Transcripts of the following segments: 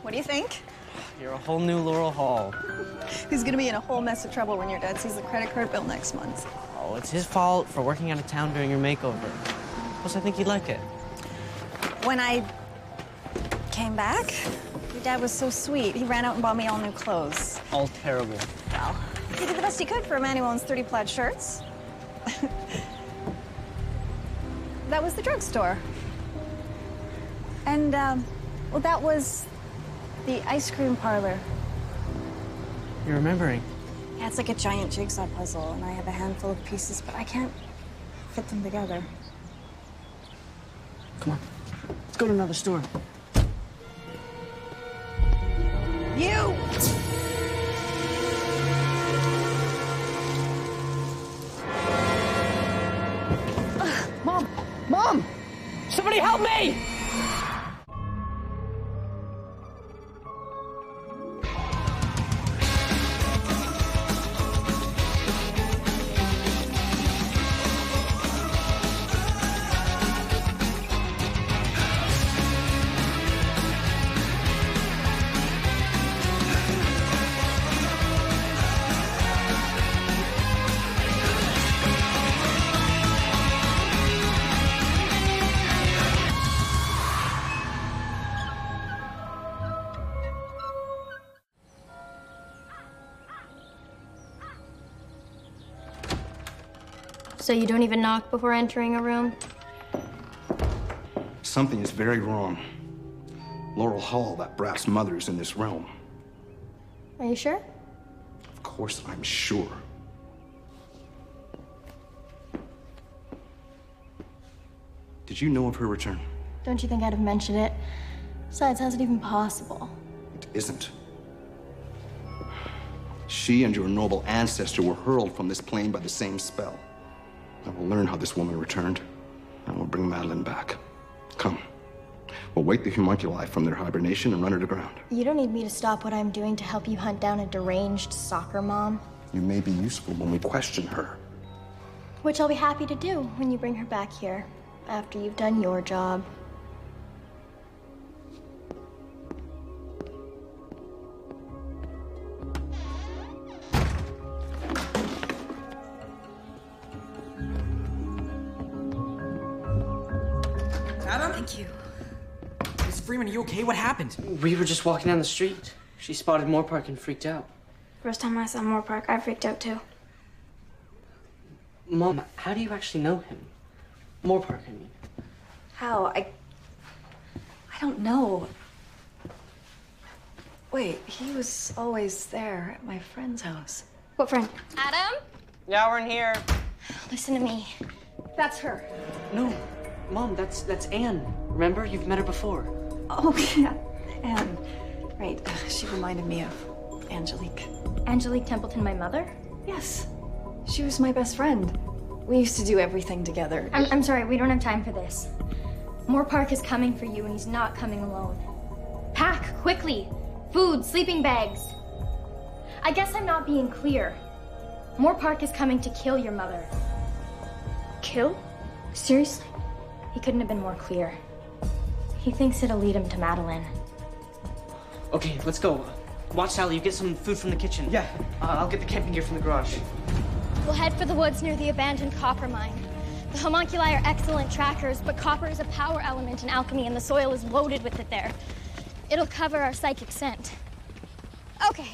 What do you think? You're a whole new Laurel Hall. Who's gonna be in a whole mess of trouble when your dad sees the credit card bill next month? Oh, it's his fault for working out of town during your makeover. Plus, I think you'd like it. When I came back, your dad was so sweet. He ran out and bought me all new clothes. All terrible. Well, he did the best he could for a man who owns 30 plaid shirts. That was the drugstore. And, well, that was the ice cream parlor. You're remembering. Yeah, it's like a giant jigsaw puzzle, and I have a handful of pieces, but I can't fit them together. Come on. Let's go to another store. You! Mom! Mom! Somebody help me! So you don't even knock before entering a room? Something is very wrong. Laurel Hall, that brat's mother's in this realm. Are you sure? Of course I'm sure. Did you know of her return? Don't you think I'd have mentioned it? Besides, how's it even possible? It isn't. She and your noble ancestor were hurled from this plane by the same spell. I will learn how this woman returned, and we'll bring Madeline back. Come. We'll wake the homunculi from their hibernation and run her to ground. You don't need me to stop what I'm doing to help you hunt down a deranged soccer mom. You may be useful when we question her. Which I'll be happy to do when you bring her back here, after you've done your job. Adam? Thank you. Miss Freeman, are you okay? What happened? We were just walking down the street. She spotted Moorpark and freaked out. First time I saw Moorpark, I freaked out too. Mom, how do you actually know him? Moorpark, I mean. How? I don't know. Wait, he was always there at my friend's house. What friend? Adam? Yeah, we're in here. Listen to me. That's her. No, Mom, that's Anne. Remember? You've met her before. Oh, yeah, Anne. Right, she reminded me of Angelique. Angelique Templeton, my mother? Yes, she was my best friend. We used to do everything together. I'm sorry, we don't have time for this. Moorpark is coming for you, and he's not coming alone. Pack, quickly. Food, sleeping bags. I guess I'm not being clear. Moorpark is coming to kill your mother. Kill? Seriously? He couldn't have been more clear. He thinks it'll lead him to Madeline. Okay, let's go. Watch, Sally, you get some food from the kitchen. Yeah. I'll get the camping gear from the garage. We'll head for the woods near the abandoned copper mine. The homunculi are excellent trackers, but copper is a power element in alchemy, and the soil is loaded with it there. It'll cover our psychic scent. Okay,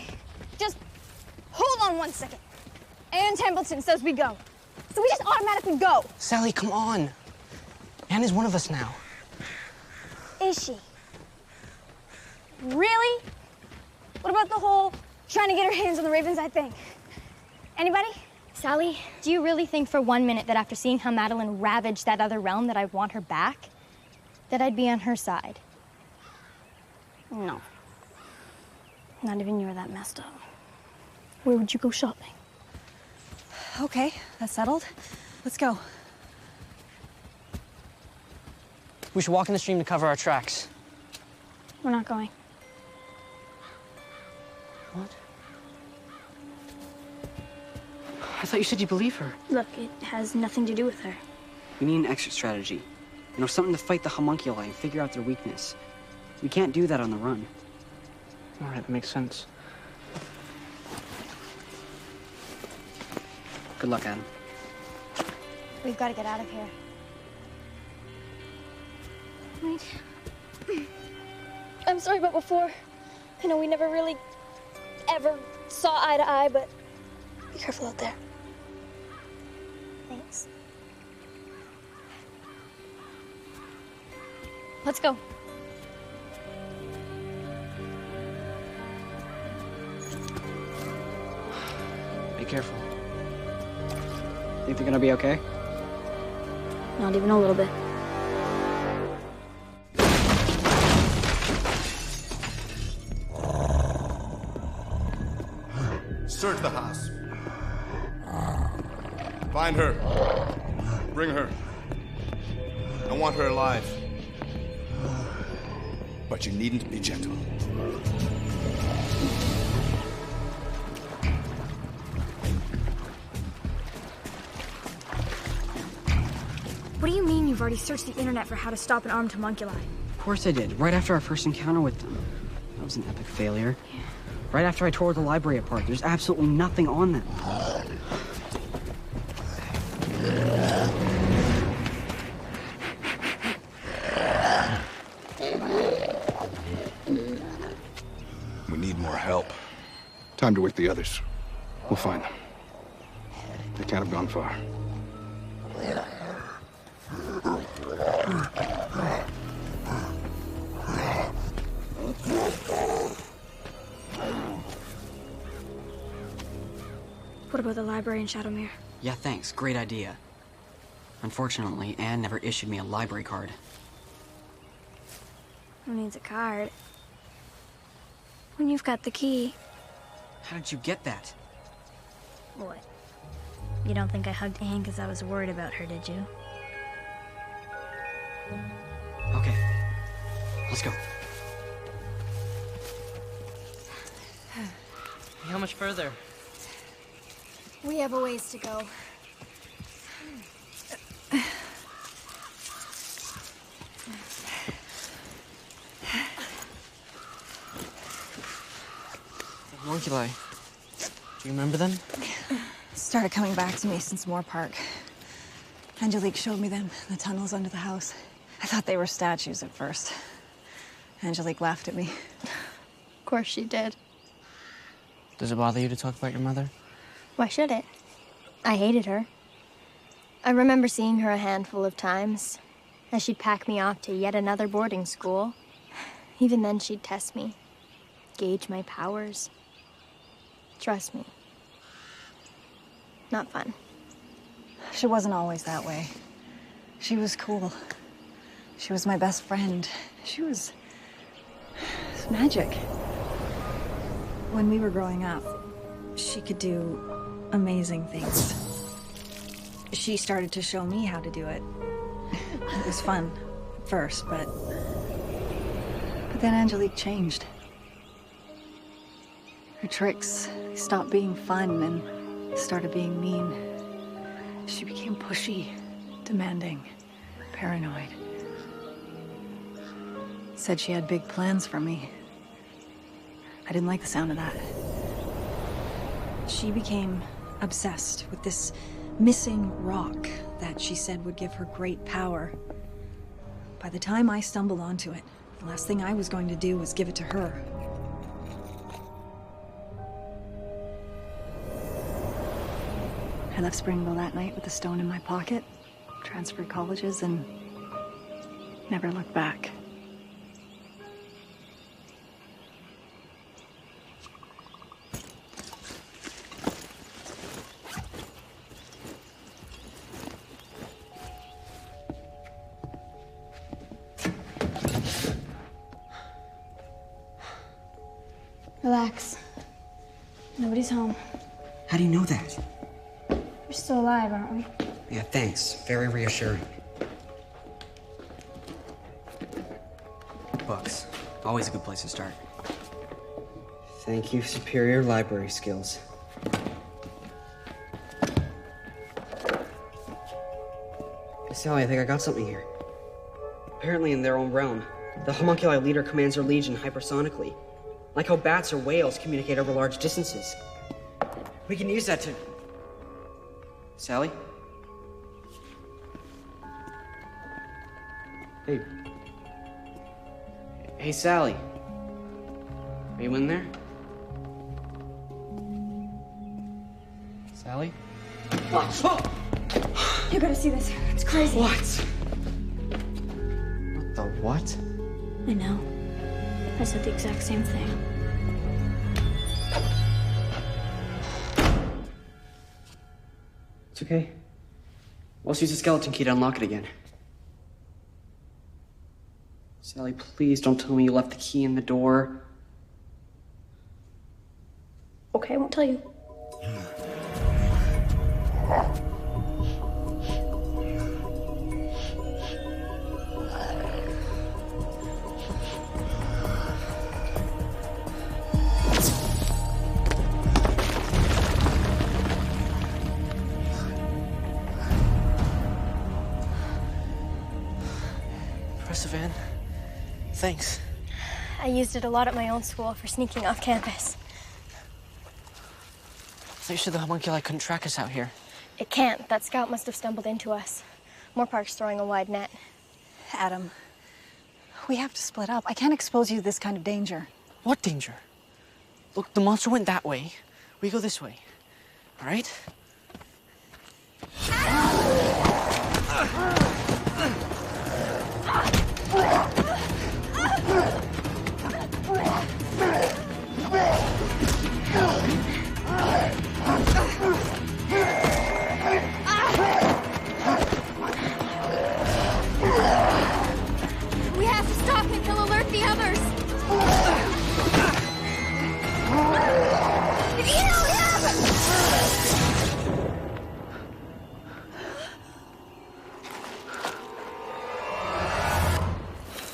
just hold on 1 second. Anne Templeton says we go. So we just automatically go. Sally, come on. Anne is one of us now. Is she? Really? What about the whole trying to get her hands on the Raven's Eye thing? Anybody? Sally, do you really think for 1 minute that after seeing how Madeline ravaged that other realm that I'd want her back? That I'd be on her side? No. Not even you're that messed up. Where would you go shopping? Okay, that's settled. Let's go. We should walk in the stream to cover our tracks. We're not going. What? I thought you said you believe her. Look, it has nothing to do with her. We need an exit strategy. You know, something to fight the homunculi and figure out their weakness. We can't do that on the run. All right, that makes sense. Good luck, Adam. We've got to get out of here. Wait. I'm sorry about before. I know we never really ever saw eye to eye, but be careful out there. Thanks. Let's go. Be careful. Think they're gonna be okay? Not even a little bit. Search the house. Find her. Bring her. I want her alive. But you needn't be gentle. What do you mean you've already searched the internet for how to stop an armed homunculi? Of course I did, right after our first encounter with them. That was an epic failure. Yeah. Right after I tore the library apart, there's absolutely nothing on them. We need more help. Time to wake the others. We'll find them. They can't have gone far. What about the library in Shadowmere? Yeah, thanks. Great idea. Unfortunately, Anne never issued me a library card. Who needs a card? When you've got the key. How did you get that? What? You don't think I hugged Anne because I was worried about her, did you? Okay. Let's go. How much further? We have a ways to go. Homunculi. Do you remember them? Started coming back to me since Moore Park. Angelique showed me them in the tunnels under the house. I thought they were statues at first. Angelique laughed at me. Of course she did. Does it bother you to talk about your mother? Why should it? I hated her. I remember seeing her a handful of times, as she'd pack me off to yet another boarding school. Even then, she'd test me, gauge my powers. Trust me. Not fun. She wasn't always that way. She was cool. She was my best friend. She was magic. When we were growing up, she could do amazing things. She started to show me how to do it. It was fun at first, but then Angelique changed. Her tricks stopped being fun and started being mean. She became pushy, demanding, paranoid. Said she had big plans for me. I didn't like the sound of that. She became obsessed with this missing rock that she said would give her great power. By the time I stumbled onto it, the last thing I was going to do was give it to her. I left Springville that night with the stone in my pocket, transferred colleges, and never looked back. Relax. Nobody's home. How do you know that? We're still alive, aren't we? Yeah, thanks. Very reassuring. Books. Always a good place to start. Thank you, superior library skills. Hey, Sally, I think I got something here. Apparently in their own realm, the homunculi leader commands her legion hypersonically. Like how bats or whales communicate over large distances. We can use that to... Sally? Hey. Hey, Sally. Are you in there? Sally? Watch. Oh! You gotta see this. It's crazy. What? What the what? I know. I said the exact same thing. It's okay. Let's use the skeleton key to unlock it again. Sally, please don't tell me you left the key in the door. Okay, I won't tell you. Van. Thanks. I used it a lot at my own school for sneaking off campus. So you said the homunculi couldn't track us out here. It can't. That scout must have stumbled into us. Moorpark's throwing a wide net. Adam, we have to split up. I can't expose you to this kind of danger. What danger? Look, the monster went that way. We go this way. All right? We have to stop him. He'll alert the others.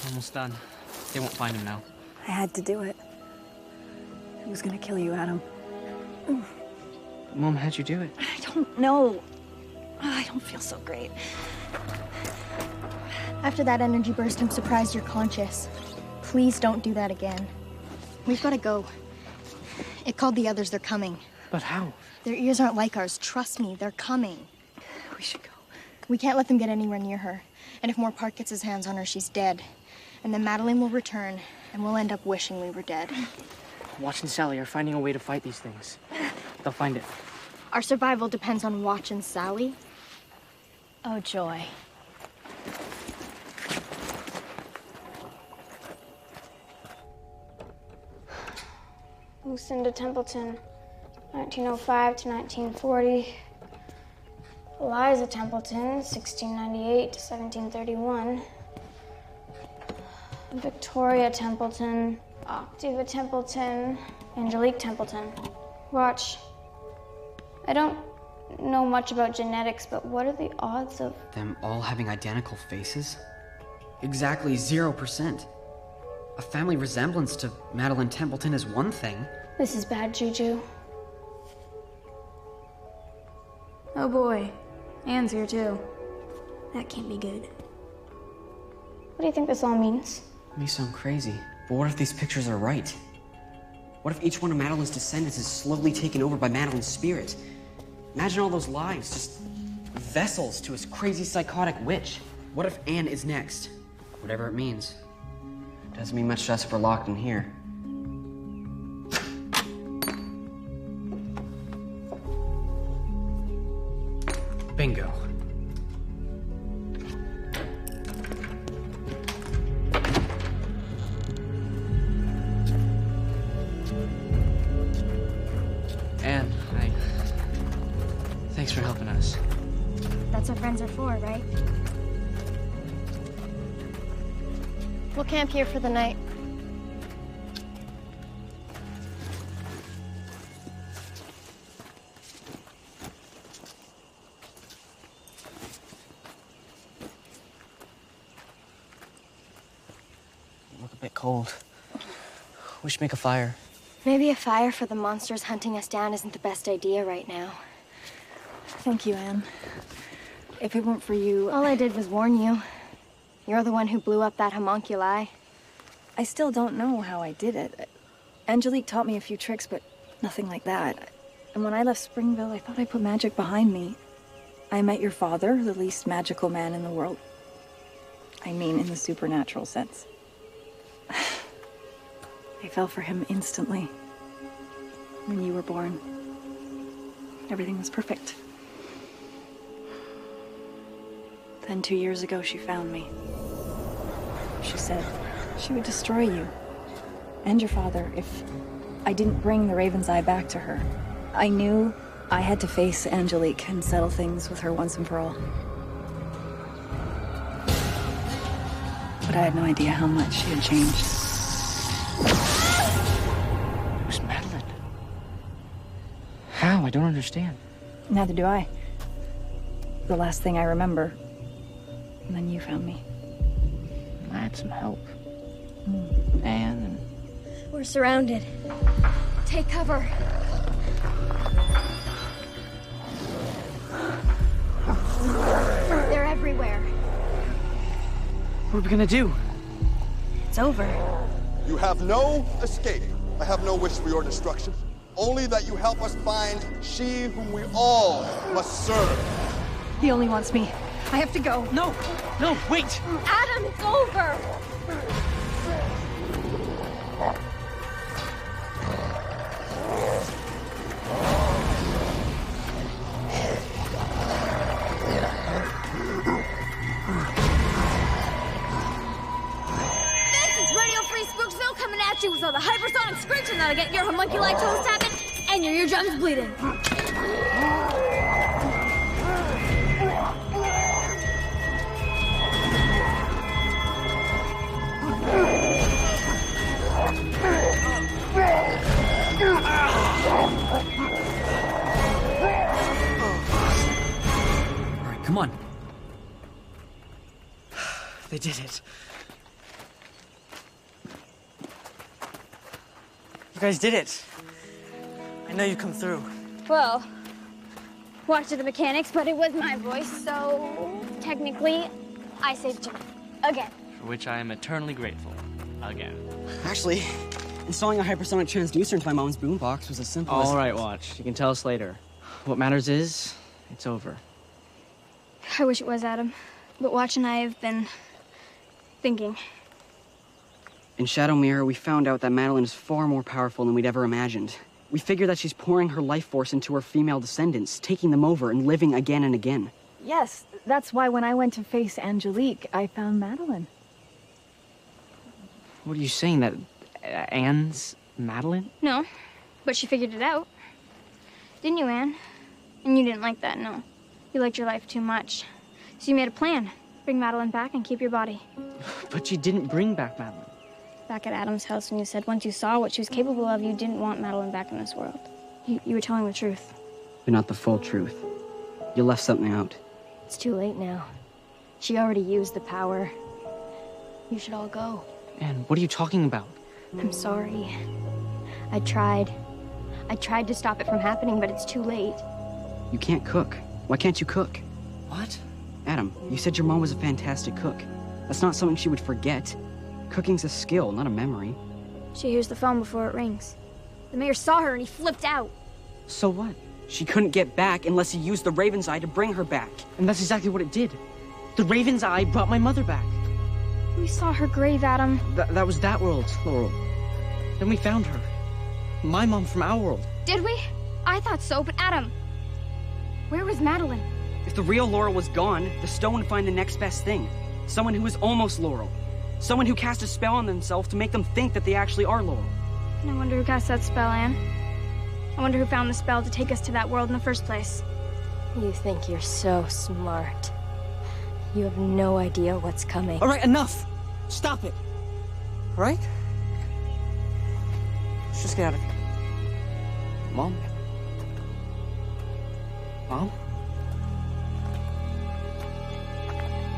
Almost done. They won't find him now. I had to do it. It was gonna kill you, Adam. Mom, how'd you do it? I don't know. I don't feel so great. After that energy burst, I'm surprised you're conscious. Please don't do that again. We've got to go. It called the others. They're coming. But how? Their ears aren't like ours. Trust me, they're coming. We should go. We can't let them get anywhere near her. And if Moorpark gets his hands on her, she's dead. And then Madeline will return, and we'll end up wishing we were dead. Watch and Sally are finding a way to fight these things. They'll find it. Our survival depends on Watch and Sally. Oh, joy. Lucinda Templeton, 1905 to 1940. Eliza Templeton, 1698 to 1731. Victoria Templeton, Octavia Templeton, Angelique Templeton. Watch. I don't know much about genetics, but what are the odds of... Them all having identical faces? Exactly 0%. A family resemblance to Madeline Templeton is one thing. This is bad juju. Oh boy, Anne's here too. That can't be good. What do you think this all means? It may sound crazy, but what if these pictures are right? What if each one of Madeline's descendants is slowly taken over by Madeline's spirit? Imagine all those lives, just vessels to a crazy psychotic witch. What if Anne is next? Whatever it means. Doesn't mean much to us if we're locked in here. Bingo. Anne, thanks for helping us. That's what friends are for, right? We'll camp here for the night. You look a bit cold. We should make a fire. Maybe a fire for the monsters hunting us down isn't the best idea right now. Thank you, Anne. If it weren't for you... All I did was warn you. You're the one who blew up that homunculi. I still don't know how I did it. Angelique taught me a few tricks, but nothing like that. And when I left Springville, I thought I put magic behind me. I met your father, the least magical man in the world. I mean, in the supernatural sense. I fell for him instantly. When you were born, everything was perfect. Then 2 years ago, she found me. She said she would destroy you and your father if I didn't bring the Raven's Eye back to her. I knew I had to face Angelique and settle things with her once and for all. But I had no idea how much she had changed. Who's Madeline? How? I don't understand. Neither do I. The last thing I remember. And then you found me. I had some help. Anne and... We're surrounded. Take cover. They're everywhere. What are we gonna do? It's over. You have no escape. I have no wish for your destruction. Only that you help us find she whom we all must serve. He only wants me. I have to go. No! No, wait! Adam, it's over! This is Radio Free Spooksville coming at you with all the hypersonic screeching that'll get your homunculi toes tapping and your eardrums bleeding. Alright, come on. They did it. You guys did it. I know you come through. Well, watch the mechanics, but it was my voice, so technically, I saved you. Again. For which I am eternally grateful. Again. Actually, installing a hypersonic transducer into my mom's boombox was as simple as... All right, Watch. You can tell us later. What matters is, it's over. I wish it was, Adam. But Watch and I have been thinking. In Shadow Mirror, we found out that Madeline is far more powerful than we'd ever imagined. We figure that she's pouring her life force into her female descendants, taking them over and living again and again. Yes, that's why when I went to face Angelique, I found Madeline. What are you saying, that Anne's Madeline? No, but she figured it out. Didn't you, Anne? And you didn't like that, no. You liked your life too much. So you made a plan. Bring Madeline back and keep your body. But you didn't bring back Madeline. Back at Adam's house when you said once you saw what she was capable of, you didn't want Madeline back in this world. You were telling the truth. But not the full truth. You left something out. It's too late now. She already used the power. You should all go. And what are you talking about? I'm sorry. I tried to stop it from happening, but it's too late. You can't cook. Why can't you cook? What? Adam, you said your mom was a fantastic cook. That's not something she would forget. Cooking's a skill, not a memory. She hears the phone before it rings. The mayor saw her and he flipped out. So what? She couldn't get back unless he used the Raven's Eye to bring her back. And that's exactly what it did. The Raven's Eye brought my mother back. We saw her grave, Adam. That was that world, Laurel. Then we found her. My mom from our world. Did we? I thought so, but Adam, where was Madeline? If the real Laurel was gone, the stone would find the next best thing. Someone who was almost Laurel. Someone who cast a spell on themselves to make them think that they actually are Laurel. And I wonder who cast that spell, Anne. I wonder who found the spell to take us to that world in the first place. You think you're so smart. You have no idea what's coming. All right, enough. Stop it. All right? Let's just get out of here. Mom? Mom?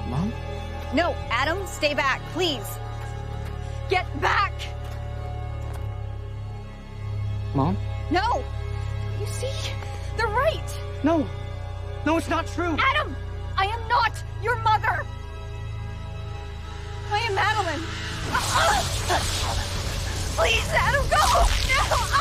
Mom? No, Adam, stay back, please. Get back! Mom? No! You see? They're right! No! No, it's not true! Adam! I am not your mother! I am Madeline! Please, Adam, go! No!